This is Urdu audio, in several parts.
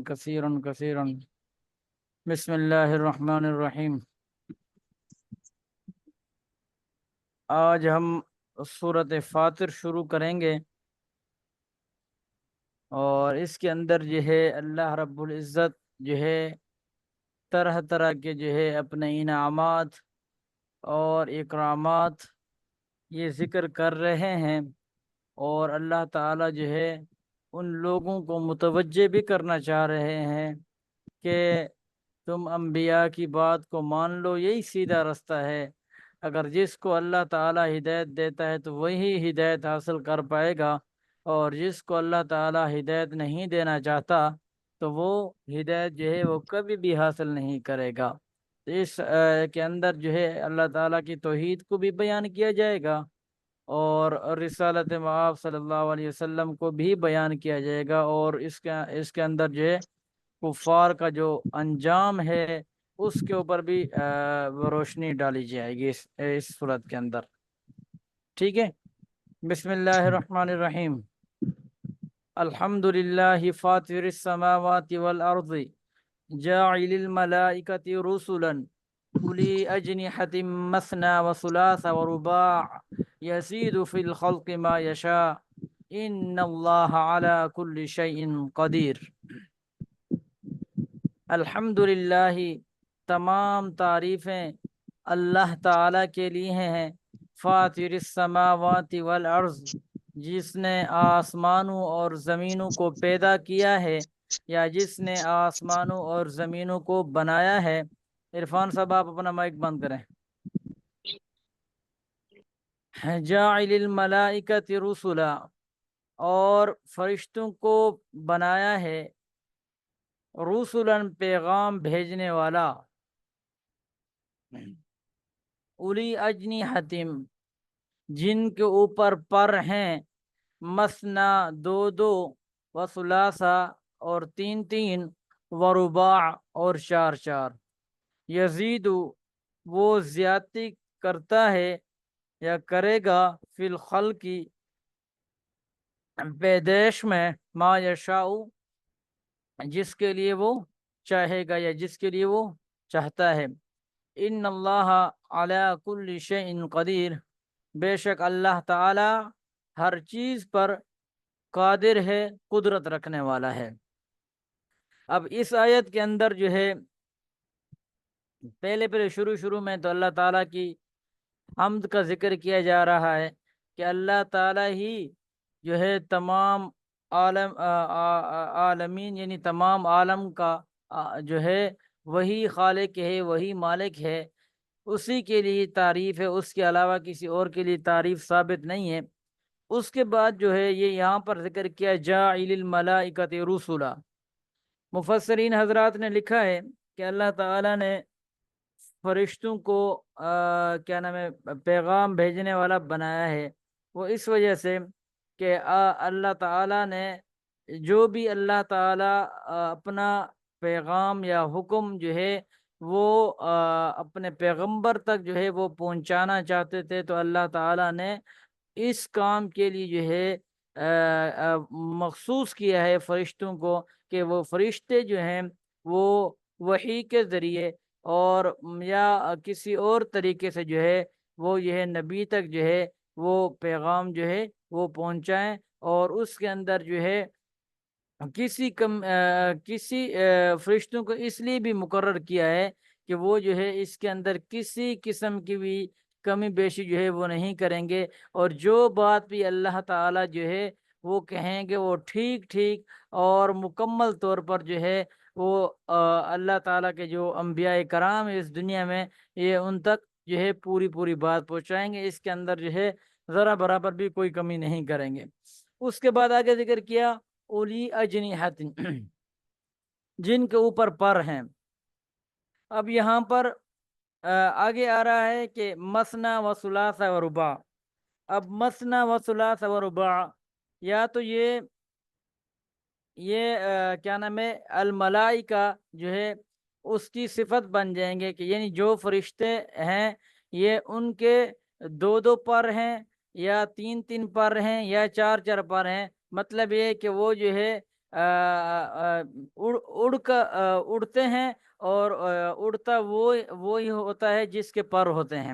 كثيرا كثيرا. بسم الله الرحمن الرحیم. آج ہم سورۃ فاطر شروع کریں گے، اور اس کے اندر جو ہے اللہ رب العزت جو ہے طرح طرح کے جو ہے اپنے انعامات اور اکرامات یہ ذکر کر رہے ہیں، اور اللہ تعالی جو ہے ان لوگوں کو متوجہ بھی کرنا چاہ رہے ہیں کہ تم انبیاء کی بات کو مان لو، یہی سیدھا رستہ ہے۔ اگر جس کو اللہ تعالی ہدایت دیتا ہے تو وہی ہدایت حاصل کر پائے گا، اور جس کو اللہ تعالی ہدایت نہیں دینا چاہتا تو وہ ہدایت جو ہے وہ کبھی بھی حاصل نہیں کرے گا۔ اس کے اندر جو ہے اللہ تعالیٰ کی توحید کو بھی بیان کیا جائے گا، اور رسالت مآب صلی اللہ علیہ وسلم کو بھی بیان کیا جائے گا، اور اس کے اندر جو ہے کفار کا جو انجام ہے اس کے اوپر بھی روشنی ڈالی جائے گی اس صورت کے اندر۔ ٹھیک ہے، بسم اللہ الرحمن الرحیم۔ الحمد للہ فاطر السماوات والارض جاعل الملائکۃ رسلا اولی اجنحۃ مثنی وثلاث ورباع یزید فی الخلق ما یشاء ان اللہ علی کل شیء قدیر۔ الحمدللہ، تمام تعریفیں اللہ تعالیٰ کے لیے ہیں، فاطر السماوات والارض، جس نے آسمانوں اور زمینوں کو پیدا کیا ہے، یا جس نے آسمانوں اور زمینوں کو بنایا ہے۔ عرفان صاحب آپ اپنا مائک بند کریں۔ جاعل الملائکۃ رسلا، اور فرشتوں کو بنایا ہے، رسولن پیغام بھیجنے والا، اولی اجنحۃ جن کے اوپر پر ہیں، مثنا دو دو، وثلاثا اور تین تین، ورباع اور چار چار، یزید وہ زیادتی کرتا ہے یا کرے گا، فی الخلق پیدائش میں، ما یشاء جس کے لیے وہ چاہے گا یا جس کے لیے وہ چاہتا ہے۔ ان اللہ علی کل شیء قدیر، بے شک اللہ تعالی ہر چیز پر قادر ہے، قدرت رکھنے والا ہے۔ اب اس آیت کے اندر جو ہے پہلے شروع میں تو اللہ تعالیٰ کی حمد کا ذکر کیا جا رہا ہے کہ اللہ تعالیٰ ہی جو ہے تمام عالمین یعنی تمام عالم کا جو ہے وہی خالق ہے، وہی مالک ہے، اسی کے لیے تعریف ہے، اس کے علاوہ کسی اور کے لیے تعریف ثابت نہیں ہے۔ اس کے بعد جو ہے یہ یہاں پر ذکر کیا جاعل الملائکۃ رسلا۔ مفسرین حضرات نے لکھا ہے کہ اللہ تعالیٰ نے فرشتوں کو کیا نام ہے پیغام بھیجنے والا بنایا ہے، وہ اس وجہ سے کہ اللہ تعالیٰ نے جو بھی اللہ تعالیٰ اپنا پیغام یا حکم جو ہے وہ اپنے پیغمبر تک جو ہے وہ پہنچانا چاہتے تھے، تو اللہ تعالیٰ نے اس کام کے لیے جو ہے مخصوص کیا ہے فرشتوں کو، کہ وہ فرشتے جو ہیں وہ وحی کے ذریعے اور یا کسی اور طریقے سے جو ہے وہ یہ نبی تک جو ہے وہ پیغام جو ہے وہ پہنچائیں، اور اس کے اندر جو ہے کسی فرشتوں کو اس لیے بھی مقرر کیا ہے کہ وہ جو ہے اس کے اندر کسی قسم کی بھی کمی بیشی جو ہے وہ نہیں کریں گے، اور جو بات بھی اللہ تعالیٰ جو ہے وہ کہیں گے وہ ٹھیک ٹھیک اور مکمل طور پر جو ہے وہ اللہ تعالیٰ کے جو انبیاء کرام اس دنیا میں یہ ان تک جو ہے پوری بات پہنچائیں گے، اس کے اندر جو ہے ذرا برابر بھی کوئی کمی نہیں کریں گے۔ اس کے بعد آگے ذکر کیا اولی اجنحۃ جن کے اوپر پر ہیں۔ اب یہاں پر آگے آ رہا ہے کہ مثنا و ثلاث و رباع۔ اب مثنا و ثلاث و رباع، یا تو یہ کیا نام ہے الملائکہ جو ہے اس کی صفت بن جائیں گے، کہ یعنی جو فرشتے ہیں یہ ان کے دو دو پر ہیں، یا تین تین پر ہیں، یا چار چار پر ہیں۔ مطلب یہ کہ وہ جو ہے اڑتے ہیں، اور اڑتا وہی ہوتا ہے جس کے پر ہوتے ہیں۔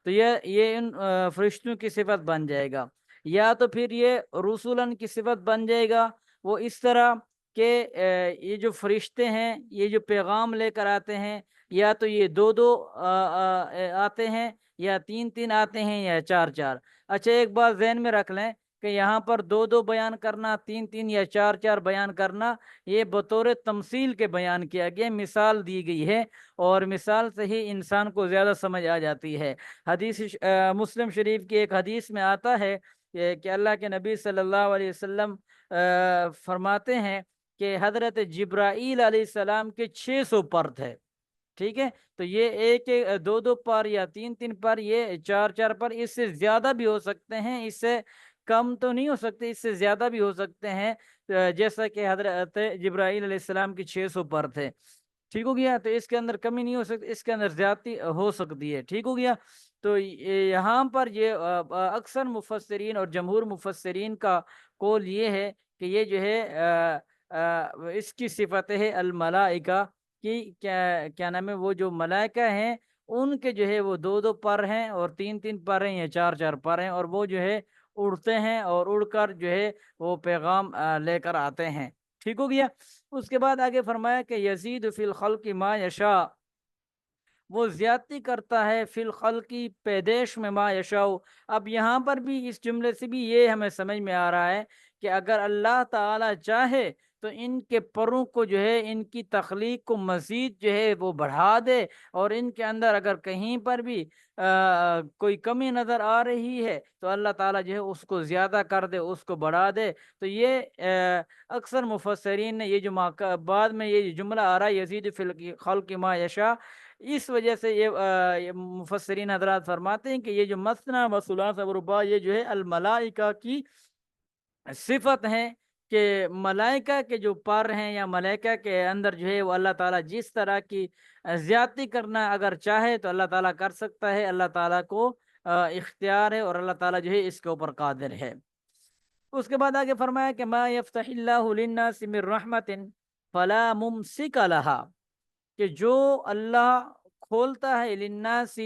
تو یہ ان فرشتوں کی صفت بن جائے گا، یا تو پھر یہ رسولن کی صفت بن جائے گا، وہ اس طرح کہ یہ جو فرشتے ہیں یہ جو پیغام لے کر آتے ہیں، یا تو یہ دو دو آتے ہیں، یا تین تین آتے ہیں، یا چار چار۔ اچھا، ایک بات ذہن میں رکھ لیں کہ یہاں پر دو دو بیان کرنا، تین تین یا چار چار بیان کرنا، یہ بطور تمثیل کے بیان کیا گیا، مثال دی گئی ہے، اور مثال سے ہی انسان کو زیادہ سمجھ آ جاتی ہے۔ مسلم شریف کی ایک حدیث میں آتا ہے کہ اللہ کے نبی صلی اللہ علیہ وسلم فرماتے ہیں کہ حضرت جبرائیل علیہ السلام کے 600 پر تھے، ٹھیک ہے؟ تو یہ ایک دو دو پر یا تین تین پر، یہ چار چار پر، اس سے زیادہ بھی ہو سکتے ہیں، اس سے کم تو نہیں ہو سکتے، اس سے زیادہ بھی ہو سکتے ہیں، جیسا کہ حضرت جبرائیل علیہ السلام کی 600 پر تھے، ٹھیک ہو گیا؟ تو اس کے اندر کمی نہیں ہو سکتی، اس کے اندر زیادتی ہو سکتی ہے، ٹھیک ہو گیا؟ تو یہاں پر یہ اکثر مفسرین اور جمہور مفسرین کا قول یہ ہے کہ یہ جو ہے اس کی صفت ہے الملائکہ کی، کیا نام ہے، وہ جو ملائکہ ہیں ان کے جو ہے وہ دو دو پر ہیں، اور تین تین پر ہیں، یا چار چار پر ہیں، اور وہ جو ہے اڑتے ہیں، اور اڑ کر جو ہے وہ پیغام لے کر آتے ہیں، ٹھیک ہو گیا؟ اس کے بعد آگے فرمایا کہ یزید فی الخلق ما یشاء، وہ زیادتی کرتا ہے فی الخلق، پیدائش میں، ما یشاء۔ اب یہاں پر بھی اس جملے سے بھی یہ ہمیں سمجھ میں آ رہا ہے کہ اگر اللہ تعالی چاہے تو ان کے پروں کو جو ہے، ان کی تخلیق کو مزید جو ہے وہ بڑھا دے، اور ان کے اندر اگر کہیں پر بھی کوئی کمی نظر آ رہی ہے تو اللہ تعالیٰ جو ہے اس کو زیادہ کر دے، اس کو بڑھا دے۔ تو یہ اکثر مفسرین نے یہ جو بعد میں یہ جملہ آ رہا ہے یزید فی الخلق ما یشاء، اس وجہ سے یہ مفسرین حضرات فرماتے ہیں کہ یہ جو مثنیٰ و ثلاث و رباع، یہ جو ہے الملائکہ کی صفت ہیں، کہ ملائکہ کے جو پر ہیں یا ملائکہ کے اندر جو ہے وہ اللہ تعالیٰ جس طرح کی زیادتی کرنا اگر چاہے تو اللہ تعالیٰ کر سکتا ہے، اللہ تعالیٰ کو اختیار ہے، اور اللہ تعالیٰ جو ہے اس کے اوپر قادر ہے۔ اس کے بعد آگے فرمایا کہ ما یفتح اللہ للناس من رحمت فلا ممسک لها، کہ جو اللہ کھولتا ہے للناس،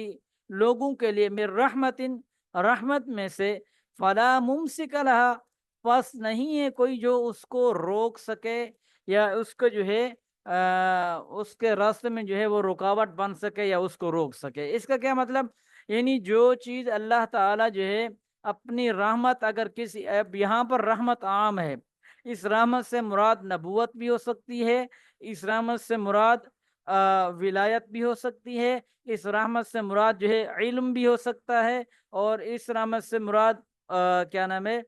لوگوں کے لیے، من رحمت، رحمت میں سے، فلا ممسک لها، پس نہیں ہے کوئی جو اس کو روک سکے، یا اس کو جو ہے اس کے راستے میں جو ہے وہ رکاوٹ بن سکے، یا اس کو روک سکے۔ اس کا کیا مطلب؟ یعنی جو چیز اللہ تعالیٰ جو ہے اپنی رحمت، اگر کسی، اب یہاں پر رحمت عام ہے، اس رحمت سے مراد نبوت بھی ہو سکتی ہے، اس رحمت سے مراد ولایت بھی ہو سکتی ہے، اس رحمت سے مراد جو ہے علم بھی ہو سکتا ہے، اور اس رحمت سے مراد کیا نام ہے،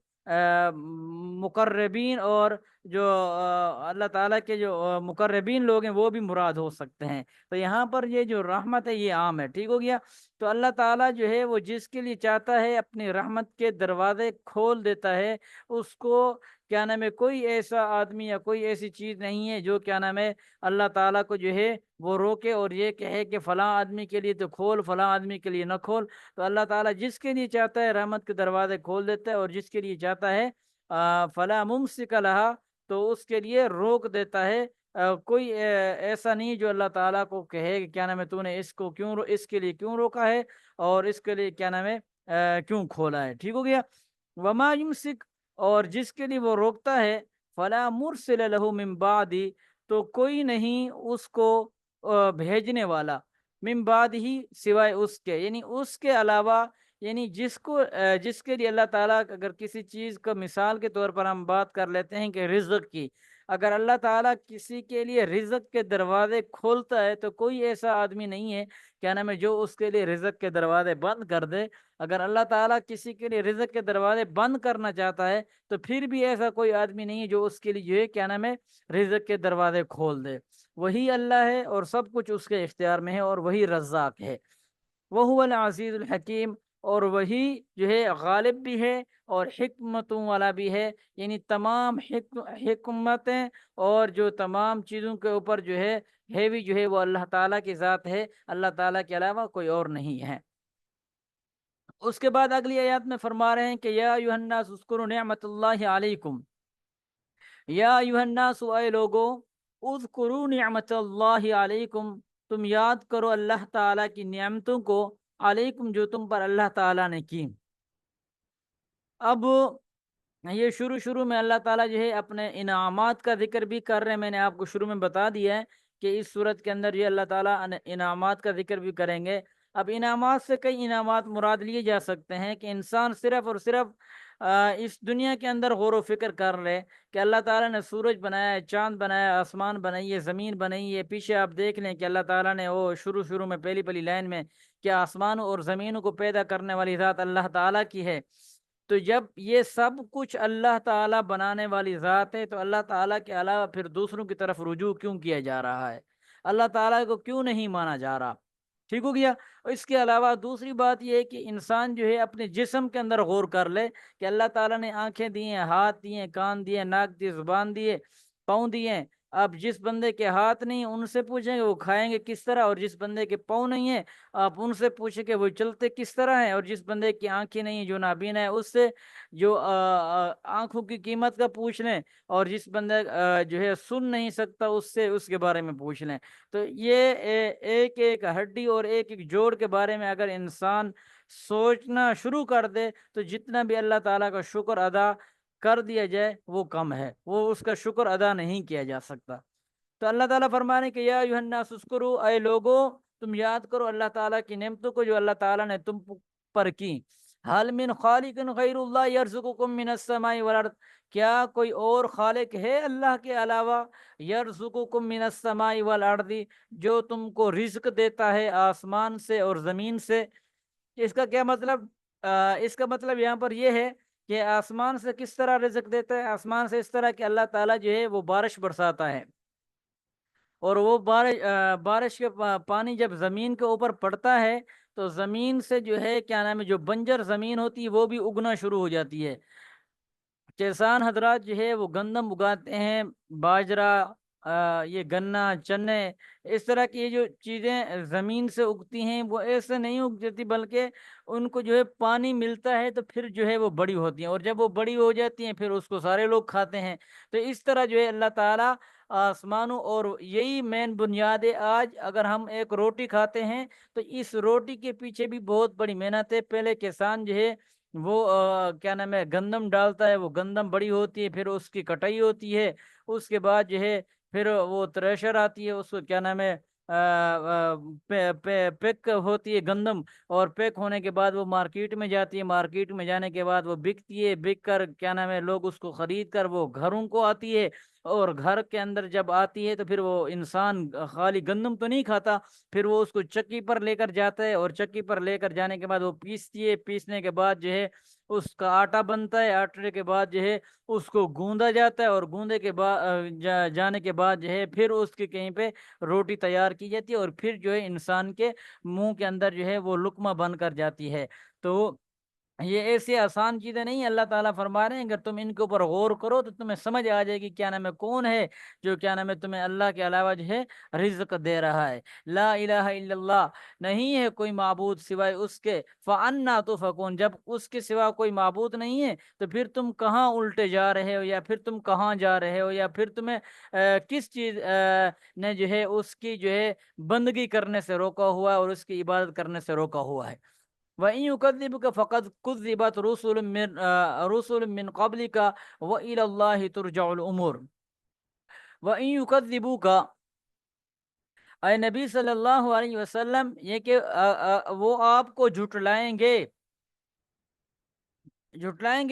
مقربین، اور جو اللہ تعالیٰ کے جو مقربین لوگ ہیں وہ بھی مراد ہو سکتے ہیں۔ تو یہاں پر یہ جو رحمت ہے یہ عام ہے، ٹھیک ہو گیا؟ تو اللہ تعالیٰ جو ہے وہ جس کے لیے چاہتا ہے اپنی رحمت کے دروازے کھول دیتا ہے، اس کو کیا نام ہے، کوئی ایسا آدمی یا کوئی ایسی چیز نہیں ہے جو کیا نام ہے اللہ تعالیٰ کو جو ہے وہ روکے اور یہ کہے کہ فلاں آدمی کے لیے تو کھول، فلاں آدمی کے لیے نہ کھول۔ تو اللہ تعالیٰ جس کے لیے چاہتا ہے رحمت کے دروازے کھول دیتا ہے، اور جس کے لیے چاہتا ہے فلا ممسک لہا، تو اس کے لیے روک دیتا ہے۔ کوئی ایسا نہیں جو اللہ تعالیٰ کو کہے کہ کیا نام ہے تو نے اس کو کیوں اس کے لیے کیوں روکا ہے، اور اس کے لیے کیا نام ہے کیوں کھولا ہے، ٹھیک ہو گیا؟ وما یمسک، اور جس کے لیے وہ روکتا ہے، فلا مرسل لہ من بعدی، تو کوئی نہیں اس کو بھیجنے والا، من بعد ہی، سوائے اس کے، یعنی اس کے علاوہ، یعنی جس کے لیے اللہ تعالیٰ، اگر کسی چیز کو مثال کے طور پر ہم بات کر لیتے ہیں کہ رزق کی، اگر اللہ تعالیٰ کسی کے لیے رزق کے دروازے کھولتا ہے تو کوئی ایسا آدمی نہیں ہے کیا نام ہے جو اس کے لیے رزق کے دروازے بند کر دے۔ اگر اللہ تعالیٰ کسی کے لیے رزق کے دروازے بند کرنا چاہتا ہے تو پھر بھی ایسا کوئی آدمی نہیں ہے جو اس کے لیے جو ہے کیا نام ہے رزق کے دروازے کھول دے۔ وہی اللہ ہے، اور سب کچھ اس کے اختیار میں ہے، اور وہی رزاق ہے۔ وہ العزیز الحکیم، اور وہی جو ہے غالب بھی ہے اور حکمتوں والا بھی ہے، یعنی تمام حکمتیں اور جو تمام چیزوں کے اوپر جو ہے بھی جو ہے وہ اللہ تعالیٰ کی ذات ہے، اللہ تعالیٰ کے علاوہ کوئی اور نہیں ہے۔ اس کے بعد اگلی آیات میں فرما رہے ہیں کہ یا ایھا الناس اذکروا نعمت اللہ علیکم، یا ایھا الناس، اے لوگو، اذکروا نعمت اللہ علیکم، تم یاد کرو اللہ تعالیٰ کی نعمتوں کو، علیکم جو تم پر اللہ تعالیٰ نے کی۔ اب یہ شروع میں اللہ تعالیٰ جو ہے اپنے انعامات کا ذکر بھی کر رہے ہیں۔ میں نے آپ کو شروع میں بتا دیا ہے کہ اس صورت کے اندر یہ اللہ تعالیٰ انعامات کا ذکر بھی کریں گے۔ اب انعامات سے کئی انعامات مراد لیے جا سکتے ہیں کہ انسان صرف اور صرف اس دنیا کے اندر غور و فکر کر لے کہ اللہ تعالیٰ نے سورج بنایا ہے، چاند بنایا ہے، آسمان بنائی ہے، زمین بنائی ہے۔ پیچھے آپ دیکھ لیں کہ اللہ تعالیٰ نے وہ شروع میں پہلی لائن میں کہ آسمانوں اور زمینوں کو پیدا کرنے والی ذات اللہ تعالیٰ کی ہے۔ تو جب یہ سب کچھ اللہ تعالیٰ بنانے والی ذات ہے، تو اللہ تعالیٰ کے علاوہ پھر دوسروں کی طرف رجوع کیوں کیا جا رہا ہے؟ اللہ تعالیٰ کو کیوں نہیں مانا جا رہا؟ ٹھیک ہو گیا۔ اور اس کے علاوہ دوسری بات یہ ہے کہ انسان جو ہے اپنے جسم کے اندر غور کر لے کہ اللہ تعالیٰ نے آنکھیں دی ہیں، ہاتھ دیے، کان دیے، ناک دیے، زبان دیے، پاؤں دیے۔ اب جس بندے کے ہاتھ نہیں ان سے پوچھیں گے وہ کھائیں گے کس طرح، اور جس بندے کے پاؤں نہیں ہیں آپ ان سے پوچھیں کہ وہ چلتے کس طرح ہیں، اور جس بندے کی آنکھیں نہیں ہیں، جو نابینا ہے، اس سے جو آنکھوں کی قیمت کا پوچھ لیں، اور جس بندے جو ہے سن نہیں سکتا اس سے اس کے بارے میں پوچھ لیں۔ تو یہ ایک ایک ہڈی اور ایک ایک جوڑ کے بارے میں اگر انسان سوچنا شروع کر دے تو جتنا بھی اللہ تعالیٰ کا شکر ادا کر دیا جائے وہ کم ہے، وہ اس کا شکر ادا نہیں کیا جا سکتا۔ تو اللہ تعالیٰ فرمانے کہ یا ایھا الناس اذکروا، اے لوگو تم یاد کرو اللہ تعالیٰ کی نعمتوں کو جو اللہ تعالیٰ نے تم پر کی۔ حل من خالق غیر اللہ یرزقکم من السماء والارض، کیا کوئی اور خالق ہے اللہ کے علاوہ؟ یرزقکم من السماء والارض، جو تم کو رزق دیتا ہے آسمان سے اور زمین سے۔ اس کا کیا مطلب؟ اس کا مطلب یہاں پر یہ ہے کہ آسمان سے کس طرح رزق دیتا ہے؟ آسمان سے اس طرح کہ اللہ تعالیٰ جو ہے وہ بارش برساتا ہے، اور وہ بارش کے پانی جب زمین کے اوپر پڑتا ہے تو زمین سے جو ہے کیا نام ہے، جو بنجر زمین ہوتی ہے وہ بھی اگنا شروع ہو جاتی ہے۔ کسان حضرات جو ہے وہ گندم اگاتے ہیں، باجرا، یہ گنا، چنے، اس طرح کی یہ جو چیزیں زمین سے اگتی ہیں وہ ایسے نہیں اگ جاتی، بلکہ ان کو جو ہے پانی ملتا ہے تو پھر جو ہے وہ بڑی ہوتی ہیں، اور جب وہ بڑی ہو جاتی ہیں پھر اس کو سارے لوگ کھاتے ہیں۔ تو اس طرح جو ہے اللہ تعالیٰ آسمانوں، اور یہی مین بنیاد ہے۔ آج اگر ہم ایک روٹی کھاتے ہیں تو اس روٹی کے پیچھے بھی بہت بڑی محنت ہے۔ پہلے کسان جو ہے وہ کیا نام ہے گندم ڈالتا ہے، وہ گندم بڑی ہوتی ہے، پھر اس کی کٹائی ہوتی ہے، اس کے بعد جو ہے پھر وہ تھریشر آتی ہے، اس کو کیا نام ہے پیک ہوتی ہے گندم، اور پیک ہونے کے بعد وہ مارکیٹ میں جاتی ہے، مارکیٹ میں جانے کے بعد وہ بکتی ہے، بک کر کیا نام ہے لوگ اس کو خرید کر وہ گھروں کو آتی ہے، اور گھر کے اندر جب آتی ہے تو پھر وہ انسان خالی گندم تو نہیں کھاتا، پھر وہ اس کو چکی پر لے کر جاتا ہے، اور چکی پر لے کر جانے کے بعد وہ پیستی ہے، پیسنے کے بعد جو ہے اس کا آٹا بنتا ہے، آٹے کے بعد جو ہے اس کو گوندا جاتا ہے، اور گوندے کے بعد جانے کے بعد جو ہے پھر اس کے کہیں پہ روٹی تیار کی جاتی ہے، اور پھر جو ہے انسان کے منہ کے اندر جو ہے وہ لقمہ بن کر جاتی ہے۔ تو یہ ایسی آسان چیزیں نہیں ہیں۔ اللہ تعالیٰ فرما رہے ہیں اگر تم ان کے اوپر غور کرو تو تمہیں سمجھ آ جائے گی کیا نام ہے کون ہے جو کیا نام ہے تمہیں اللہ کے علاوہ جو ہے رزق دے رہا ہے۔ لا الہ الا اللہ، نہیں ہے کوئی معبود سوائے اس کے، فَأَنَّا تُؤْفَكُونَ، جب اس کے سوا کوئی معبود نہیں ہے تو پھر تم کہاں الٹے جا رہے ہو، یا پھر تم کہاں جا رہے ہو، یا پھر تمہیں کس چیز نے جو ہے اس کی جو ہے بندگی کرنے سے روکا ہوا ہے اور اس کی عبادت کرنے سے روکا ہوا ہے۔ وَإِن يُكَذِّبُكَ فَقَدْ كُذِّبَتْ رُسُلٌ مِّن قَبْلِكَ وَإِلَى اللَّهِ تُرْجَعُ الْأُمُورُ۔ وَإِن يُكَذِّبُوكَ، اے نبی صلی اللہ علیہ وسلم، یہ کہ وہ آپ کو جھٹلائیں گے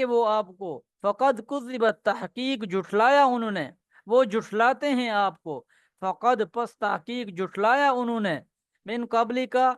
وہ آپ کو، فقد کذبت، تحقیق جھٹلایا انہوں نے، وہ جھٹلاتے ہیں آپ کو، فقد پس تحقیق جھٹلایا انہوں نے، من قبل کا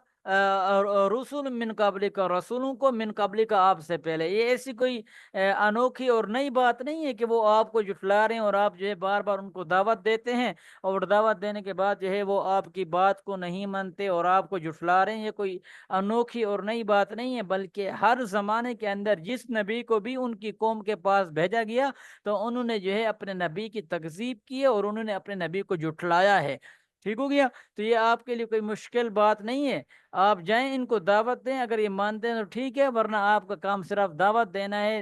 رسول من قبل کا، رسولوں کو، من قبل کا آپ سے پہلے۔ یہ ایسی کوئی انوکھی اور نئی بات نہیں ہے کہ وہ آپ کو جھٹلا رہے ہیں اور آپ جو ہے بار بار ان کو دعوت دیتے ہیں، اور دعوت دینے کے بعد جو ہے وہ آپ کی بات کو نہیں مانتے اور آپ کو جھٹلا رہے ہیں۔ یہ کوئی انوکھی اور نئی بات نہیں ہے، بلکہ ہر زمانے کے اندر جس نبی کو بھی ان کی قوم کے پاس بھیجا گیا تو انہوں نے جو ہے اپنے نبی کی تکذیب کی ہے اور انہوں نے اپنے نبی کو جھٹلایا ہے۔ ٹھیک ہو گیا؟ تو یہ آپ کے لیے کوئی مشکل بات نہیں ہے، آپ جائیں ان کو دعوت دیں، اگر یہ مانتے ہیں تو ٹھیک ہے، ورنہ آپ کا کام صرف دعوت دینا ہے،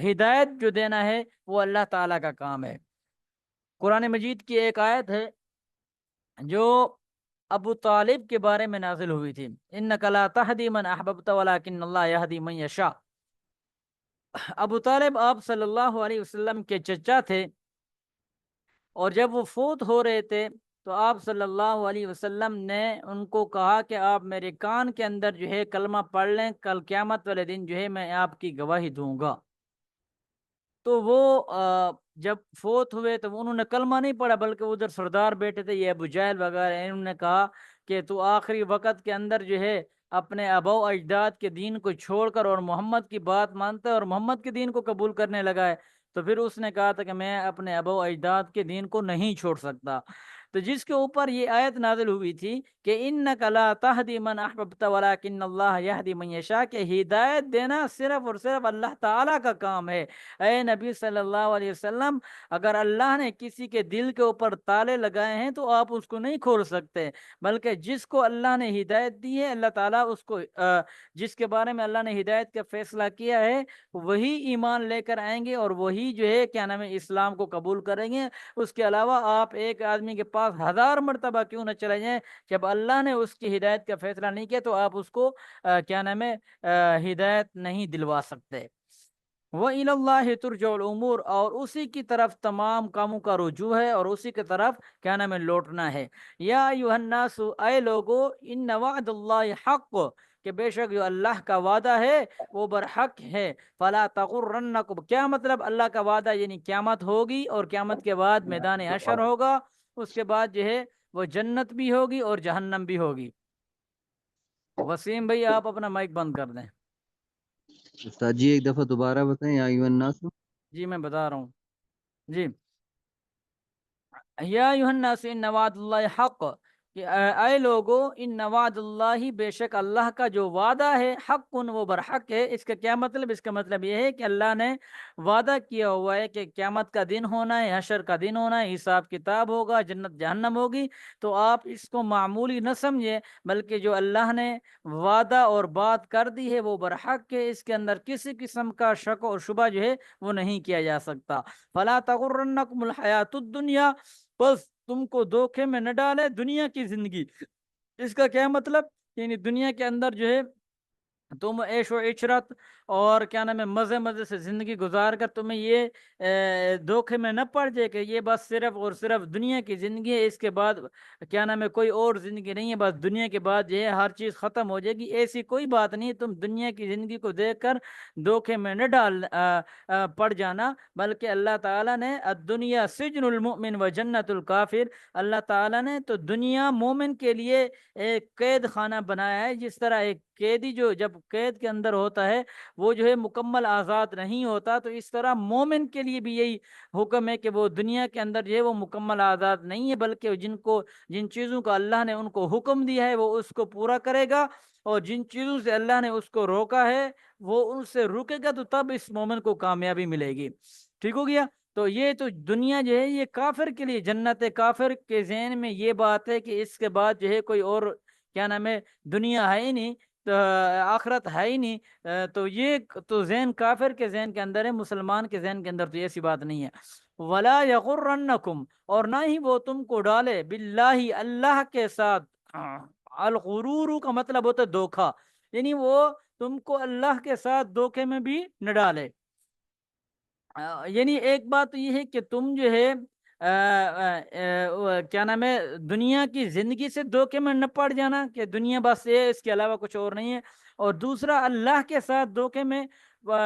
ہدایت جو دینا ہے وہ اللہ تعالیٰ کا کام ہے۔ قرآن مجید کی ایک آیت ہے جو ابو طالب کے بارے میں نازل ہوئی تھی، انک لا تہدی من احببت ولکن اللہ یہدی من یشاء۔ ابو طالب آپ صلی اللہ علیہ وسلم کے چچا تھے، اور جب وہ فوت ہو رہے تھے تو آپ صلی اللہ علیہ وسلم نے ان کو کہا کہ آپ میرے کان کے اندر جو ہے کلمہ پڑھ لیں، کل قیامت والے دن جو ہے میں آپ کی گواہی دوں گا۔ تو وہ جب فوت ہوئے تو انہوں نے کلمہ نہیں پڑھا، بلکہ ادھر سردار بیٹھے تھے، یہ ابو جہل وغیرہ، انہوں نے کہا کہ تو آخری وقت کے اندر جو ہے اپنے آباء و اجداد کے دین کو چھوڑ کر اور محمد کی بات مانتا ہے اور محمد کے دین کو قبول کرنے لگا ہے۔ تو پھر اس نے کہا تھا کہ میں اپنے آباء و اجداد کے دین کو نہیں چھوڑ سکتا۔ تو جس کے اوپر یہ آیت نازل ہوئی تھی کہ انک لا تہدی من احببت ولکن اللہ یہدی من یشاء، کہ ہدایت دینا صرف اور صرف اللہ تعالیٰ کا کام ہے۔ اے نبی صلی اللہ علیہ وسلم، اگر اللہ نے کسی کے دل کے اوپر تالے لگائے ہیں تو آپ اس کو نہیں کھول سکتے، بلکہ جس کو اللہ نے ہدایت دی ہے، اللہ تعالیٰ اس کو جس کے بارے میں اللہ نے ہدایت کا فیصلہ کیا ہے وہی ایمان لے کر آئیں گے، اور وہی جو ہے کیا نام ہے اسلام کو قبول کریں گے۔ اس کے علاوہ آپ ایک آدمی کے پاس 1000 مرتبہ کیوں نہ چلے جائیں، جب اللہ نے اس کی ہدایت کا فیصلہ نہیں کیا تو آپ اس کو کیا نام ہے ہدایت نہیں دلوا سکتے۔ وَإِلَى اللَّهِ تُرْجَعُ الْأُمُورُ، اور اسی کی طرف تمام کاموں کا رجوع ہے اور اسی کی طرف کیا نام ہے لوٹنا ہے۔ یا ایھا الناس، اے لوگو، ان وعد اللہ حق، کہ بے شک جو اللہ کا وعدہ ہے وہ برحق ہے۔ فلا تغرنکم، کیا مطلب اللہ کا وعدہ؟ یعنی قیامت ہوگی اور قیامت کے بعد میدان حشر ہوگا، اس کے بعد جو ہے وہ جنت بھی ہوگی اور جہنم بھی ہوگی۔ وسیم بھائی آپ اپنا مائک بند کر دیں۔ استاد جی ایک دفعہ دوبارہ بتائیں، یا ایھا الناس۔ جی میں بتا رہا ہوں جی۔ یا ایھا الناس ان وعد اللہ حق، کہ اے لوگو، ان وعد اللہ، بے شک اللہ کا جو وعدہ ہے، حق، وہ برحق ہے۔ اس کا کیا مطلب؟ اس کا مطلب یہ ہے کہ اللہ نے وعدہ کیا ہوا ہے کہ قیامت کا دن ہونا ہے، حشر کا دن ہونا ہے، حساب کتاب ہوگا، جنت جہنم ہوگی۔ تو آپ اس کو معمولی نہ سمجھے، بلکہ جو اللہ نے وعدہ اور بات کر دی ہے وہ برحق ہے، اس کے اندر کسی قسم کا شک اور شبہ جو ہے وہ نہیں کیا جا سکتا۔ فلا تغرنکم الحیات الدنیا، بس تم کو دھوکے میں نہ ڈالے دنیا کی زندگی۔ اس کا کیا مطلب؟ یعنی دنیا کے اندر جو ہے تم عیش و عشرت اور کیا نام ہے مزے مزے سے زندگی گزار کر تمہیں یہ دھوکے میں نہ پڑ جائے کہ یہ بس صرف اور صرف دنیا کی زندگی ہے، اس کے بعد کیا نام ہے کوئی اور زندگی نہیں ہے، بس دنیا کے بعد یہ ہے ہر چیز ختم ہو جائے گی۔ ایسی کوئی بات نہیں ہے، تم دنیا کی زندگی کو دیکھ کر دھوکے میں نہ پڑ جانا، بلکہ اللہ تعالیٰ نے الدنیا سجن المؤمن و جنت الکافر، اللہ تعالیٰ نے تو دنیا مومن کے لیے ایک قید خانہ بنایا ہے۔ جس طرح ایک قیدی جو جب قید کے اندر ہوتا ہے وہ جو ہے مکمل آزاد نہیں ہوتا، تو اس طرح مومن کے لیے بھی یہی حکم ہے کہ وہ دنیا کے اندر جو ہے وہ مکمل آزاد نہیں ہے، بلکہ جن چیزوں کا اللہ نے ان کو حکم دیا ہے وہ اس کو پورا کرے گا، اور جن چیزوں سے اللہ نے اس کو روکا ہے وہ ان سے رکے گا، تو تب اس مومن کو کامیابی ملے گی۔ ٹھیک ہو گیا؟ تو یہ تو دنیا جو ہے یہ کافر کے لیے جنت ہے۔ کافر کے ذہن میں یہ بات ہے کہ اس کے بعد جو ہے کوئی اور کیا نام ہے دنیا ہے ہی نہیں، تو آخرت ہے ہی نہیں۔ تو یہ تو ذہن کافر کے ذہن کے اندر ہے، مسلمان کے ذہن کے اندر تو ایسی بات نہیں ہے۔ ولا یغرنکم، اور نہ ہی وہ تم کو ڈالے، باللہ، اللہ کے ساتھ۔ الغرور کا مطلب ہوتا ہے دھوکا، یعنی وہ تم کو اللہ کے ساتھ دھوکے میں بھی نہ ڈالے۔ یعنی ایک بات یہ ہے کہ تم جو ہے کیا نام ہے دنیا کی زندگی سے دھوکے میں نہ پڑ جانا کہ دنیا بس یہ، اس کے علاوہ کچھ اور نہیں ہے، اور دوسرا اللہ کے ساتھ دھوکے میں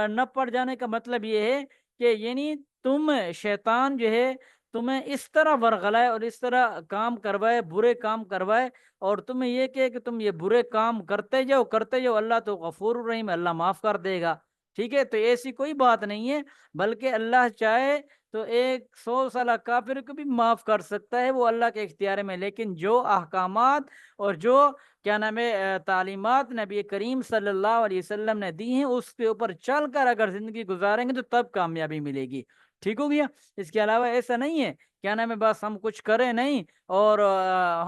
نہ پڑ جانے کا مطلب یہ ہے کہ یعنی تم شیطان جو ہے تمہیں اس طرح ورغلائے اور اس طرح کام کروائے، برے کام کروائے، اور تمہیں یہ کہ تم یہ برے کام کرتے جاؤ، اللہ تو غفور الرحیم، اللہ معاف کر دے گا۔ ٹھیک ہے؟ تو ایسی کوئی بات نہیں ہے، بلکہ اللہ چاہے تو 100 سالہ کافر کو بھی معاف کر سکتا ہے، وہ اللہ کے اختیار میں، لیکن جو احکامات اور جو کیا نام ہے تعلیمات نبی کریم صلی اللہ علیہ وسلم نے دی ہیں اس کے اوپر چل کر اگر زندگی گزاریں گے تو تب کامیابی ملے گی۔ ٹھیک ہو گیا؟ اس کے علاوہ ایسا نہیں ہے کیا نام ہے بس ہم کچھ کریں نہیں اور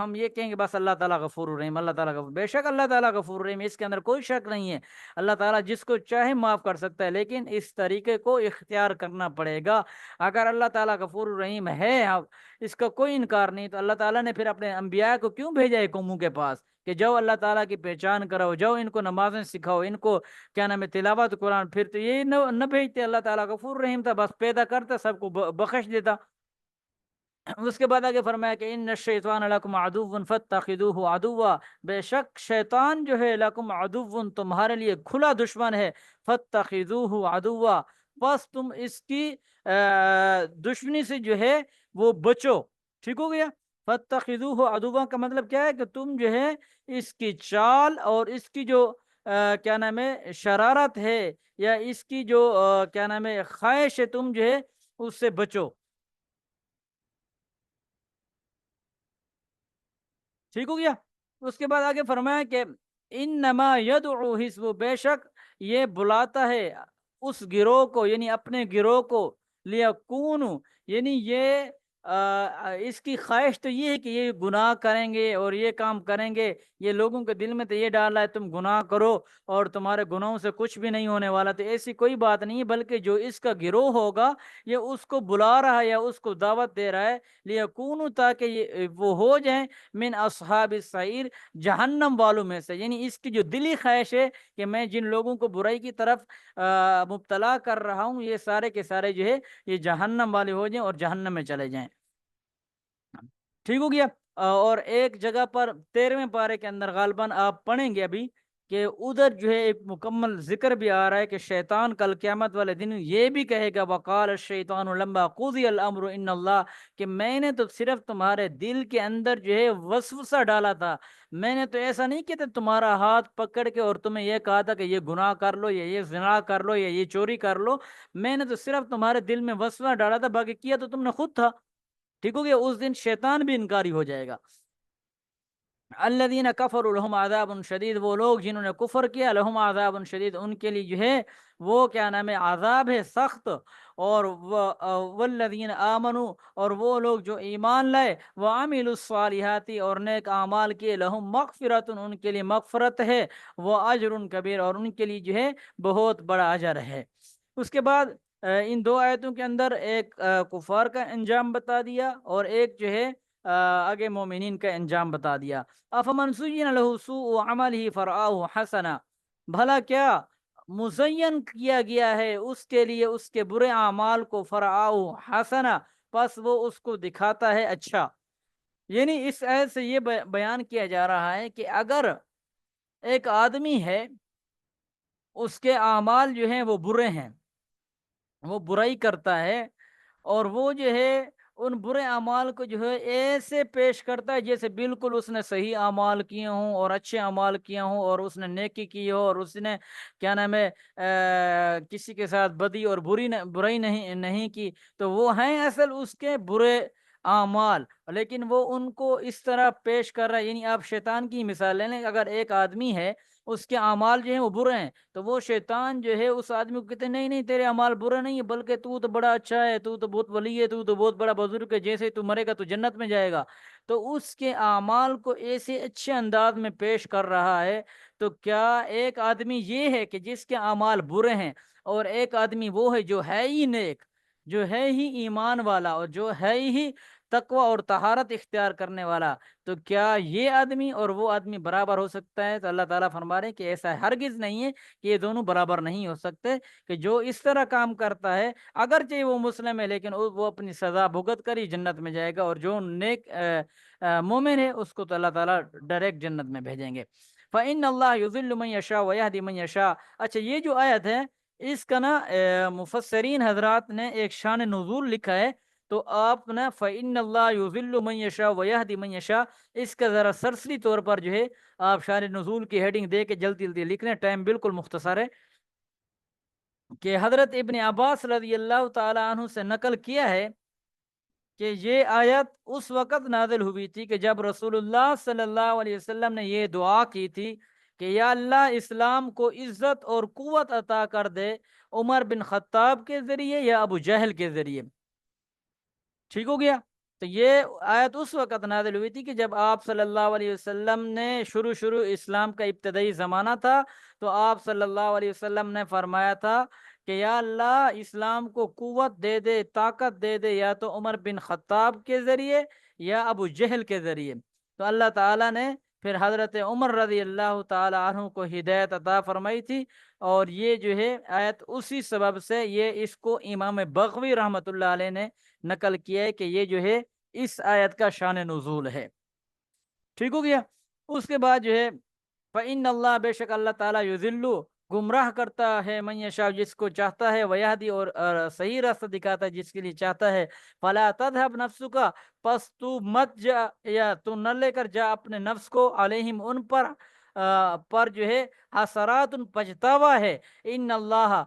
ہم یہ کہیں گے بس اللہ تعالیٰ غفور الرحیم، اللہ تعالیٰ غفور، بے شک اللہ تعالیٰ غفور الرحیم، اس کے اندر کوئی شک نہیں ہے۔ اللہ تعالیٰ جس کو چاہے معاف کر سکتا ہے، لیکن اس طریقے کو اختیار کرنا پڑے گا۔ اگر اللہ تعالیٰ غفور الرحیم ہے، اب اس کا کوئی انکار نہیں، تو اللہ تعالیٰ نے پھر اپنے انبیاء کو کیوں بھیجا ہے قوموں کے پاس کہ جاؤ اللہ تعالیٰ کی پہچان کرو، جاؤ ان کو نمازیں سکھاؤ، ان کو کیا نام ہے تلاوت قرآن، پھر تو یہ نہ بھیجتے، اللہ تعالیٰ غفور رحیم تھا، بس پیدا کرتا سب کو بخش دیتا۔ اس کے بعد آگے فرمایا کہ ان الشیطان لکم عدو فاتخذوہ عدوا، بے شک شیطان جو ہے لکم عدو تمہارے لیے کھلا دشمن ہے، فاتخذوہ عدوا، بس تم اس کی دشمنی سے جو ہے وہ بچو۔ ٹھیک ہو گیا؟ فاتخذوہ عدوا کا مطلب کیا ہے کہ تم جو ہے اس کی چال اور اس کی جو کیا نام ہے شرارت ہے، یا اس کی جو کیا نام ہے خواہش ہے، تم جو ہے اس سے بچو۔ ٹھیک ہو گیا؟ اس کے بعد آگے فرمایا کہ انما یدعو حزب، بے شک یہ بلاتا ہے اس گروہ کو، یعنی اپنے گروہ کو، لیکونو، یعنی یہ اس کی خواہش تو یہ ہے کہ یہ گناہ کریں گے اور یہ کام کریں گے، یہ لوگوں کے دل میں تو یہ ڈالا ہے تم گناہ کرو اور تمہارے گناہوں سے کچھ بھی نہیں ہونے والا، تو ایسی کوئی بات نہیں ہے، بلکہ جو اس کا گروہ ہوگا یہ اس کو بلا رہا ہے یا اس کو دعوت دے رہا ہے، لیکونو، تاکہ یہ وہ ہو جائیں من اصحاب السعیر، جہنم والوں میں سے، یعنی اس کی جو دلی خواہش ہے کہ میں جن لوگوں کو برائی کی طرف مبتلا کر رہا ہوں، یہ سارے کے سارے جو ہے یہ جہنم والے ہو جائیں اور جہنم میں چلے جائیں۔ ٹھیک ہو گیا؟ اور ایک جگہ پر 13ویں پارے کے اندر غالباً آپ پڑھیں گے ابھی کہ ادھر جو ہے ایک مکمل ذکر بھی آ رہا ہے کہ شیطان کل قیامت والے دن یہ بھی کہے گا وقال الشیطان لما قضی الامر ان اللہ، کہ میں نے تو صرف تمہارے دل کے اندر جو ہے وسوسہ ڈالا تھا، میں نے تو ایسا نہیں کیا تھا تمہارا ہاتھ پکڑ کے اور تمہیں یہ کہا تھا کہ یہ گناہ کر لو یا یہ زنا کر لو یا یہ چوری کر لو، میں نے تو صرف تمہارے دل میں وسوسہ ڈالا تھا، باقی کیا تو تم نے خود تھا۔ ٹھیک ہو گیا؟ اس دن شیطان بھی انکاری ہو جائے گا۔ الذین کفروا لہم عذاب شدید، وہ لوگ جنہوں نے کفر کیا، لہم عذاب شدید، ان کے لیے جو ہے وہ کیا نام ہے عذاب ہے سخت، اور والذین آمنوا، اور وہ لوگ جو ایمان لائے، وعملوا الصالحات، اور نیک اعمال کیے، لہم مغفرۃ، ان کے لیے مغفرت ہے، واجر کبیر، اور ان کے لیے جو ہے بہت بڑا اجر ہے۔ اس کے بعد ان دو آیتوں کے اندر ایک کفار کا انجام بتا دیا اور ایک جو ہے آگے مومنین کا انجام بتا دیا۔ افمن زین لہ سوء عملہ فرآہ حسنا، بھلا کیا مزین کیا گیا ہے اس کے لیے اس کے برے اعمال کو، فرآہ حسنا، پس وہ اس کو دکھاتا ہے اچھا۔ یعنی اس آیت سے یہ بیان کیا جا رہا ہے کہ اگر ایک آدمی ہے اس کے اعمال جو ہیں وہ برے ہیں، وہ برائی کرتا ہے، اور وہ جو ہے ان برے اعمال کو جو ہے ایسے پیش کرتا ہے جیسے بالکل اس نے صحیح اعمال کیے ہوں اور اچھے اعمال کیے ہوں اور اس نے نیکی کی ہو اور اس نے کیا نام ہے کسی کے ساتھ بدی اور برائی نہیں کی، تو وہ ہیں اصل اس کے برے اعمال، لیکن وہ ان کو اس طرح پیش کر رہا ہے۔ یعنی آپ شیطان کی مثال لے لیں، اگر ایک آدمی ہے اس کے اعمال جو ہیں وہ برے ہیں، تو وہ شیطان جو ہے اس آدمی کو کہتے ہیں نہیں نہیں تیرے اعمال برے نہیں ہے، بلکہ تو بڑا اچھا ہے، تو بہت ولی ہے، تو بہت بڑا بزرگ ہے، جیسے تو مرے گا تو جنت میں جائے گا، تو اس کے اعمال کو ایسے اچھے انداز میں پیش کر رہا ہے۔ تو کیا ایک آدمی یہ ہے کہ جس کے اعمال برے ہیں، اور ایک آدمی وہ ہے جو ہے ہی نیک، جو ہے ہی ایمان والا، اور جو ہے ہی تقوی اور طہارت اختیار کرنے والا، تو کیا یہ آدمی اور وہ آدمی برابر ہو سکتا ہے؟ تو اللہ تعالیٰ فرما رہے ہیں کہ ایسا ہرگز نہیں ہے کہ یہ دونوں برابر نہیں ہو سکتے، کہ جو اس طرح کام کرتا ہے اگرچہ وہ مسلم ہے لیکن وہ اپنی سزا بھگت کر ہی جنت میں جائے گا، اور جو نیک مومن ہے اس کو تو اللہ تعالیٰ ڈائریکٹ جنت میں بھیجیں گے۔ فَإِنَّ اللَّهَ يُضِلُّ مَن يَشَاءُ وَيَهْدِي مَن يَشَاءُ۔ اچھا، یہ جو آیت ہے اس کا نا مفسرین حضرات نے ایک شان نزول لکھا ہے، تو آپ نا فَإِنَّ اللَّهَ يُضِلُّ مَن يَشَاءُ وَيَهْدِي مَن يَشَاءُ، اس کا ذرا سرسری طور پر جو ہے آپ شان نزول کی ہیڈنگ دے کے جلدی جلدی لکھ لیں، ٹائم بالکل مختصر ہے، کہ حضرت ابن عباس رضی اللہ تعالی عنہ سے نقل کیا ہے کہ یہ آیت اس وقت نازل ہوئی تھی کہ جب رسول اللہ صلی اللہ علیہ وسلم نے یہ دعا کی تھی کہ یا اللہ اسلام کو عزت اور قوت عطا کر دے، عمر بن خطاب کے ذریعے یا ابو جہل کے ذریعے۔ ٹھیک ہو گیا؟ تو یہ آیت اس وقت نازل ہوئی تھی کہ جب آپ صلی اللہ علیہ وسلم نے شروع اسلام کا ابتدائی زمانہ تھا، تو آپ صلی اللہ علیہ وسلم نے فرمایا تھا کہ یا اللہ اسلام کو قوت دے دے، طاقت دے دے، یا تو عمر بن خطاب کے ذریعے یا ابو جہل کے ذریعے۔ تو اللہ تعالیٰ نے پھر حضرت عمر رضی اللہ تعالی عنہ کو ہدایت عطا فرمائی تھی، اور یہ جو ہے آیت اسی سبب سے یہ اس کو امام بغوی رحمۃ اللہ علیہ نے نقل کیا ہے کہ یہ جو ہے اس آیت کا شان نزول ہے۔ ٹھیک ہو گیا۔ اس کے بعد جو ہے فَإِنَّ اللَّهَ، بے شک اللہ تعالیٰ یُضِلُّ، گمراہ کرتا ہے، من یشاء، جس کو چاہتا ہے، ویہدی، اور صحیح راستہ دکھاتا ہے جس کے لیے چاہتا ہے۔ فَلَا تَذْهَبْ نَفْسُكَ، پس تو مت جا، یا تو نہ لے کر جا اپنے نفس کو، علیہم، ان پر جو ہے حسرات، پچھتاوا ہے، ان اللہ،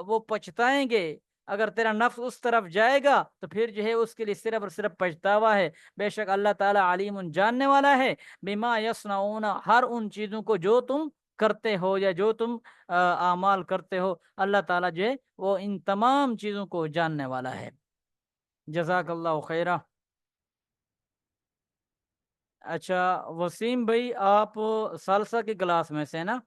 وہ پچھتائیں گے۔ اگر تیرا نفس اس طرف جائے گا تو پھر جو ہے اس کے لیے صرف اور صرف پچھتاوا ہے۔ بے شک اللہ تعالیٰ علیم، جاننے والا ہے، بما یصنعون، ہر ان چیزوں کو جو تم کرتے ہو یا جو تم اعمال کرتے ہو، اللہ تعالیٰ جو ہے وہ ان تمام چیزوں کو جاننے والا ہے۔ جزاک اللہ خیرہ۔ اچھا وسیم بھائی، آپ سالسہ کی کلاس میں سے ہیں نا؟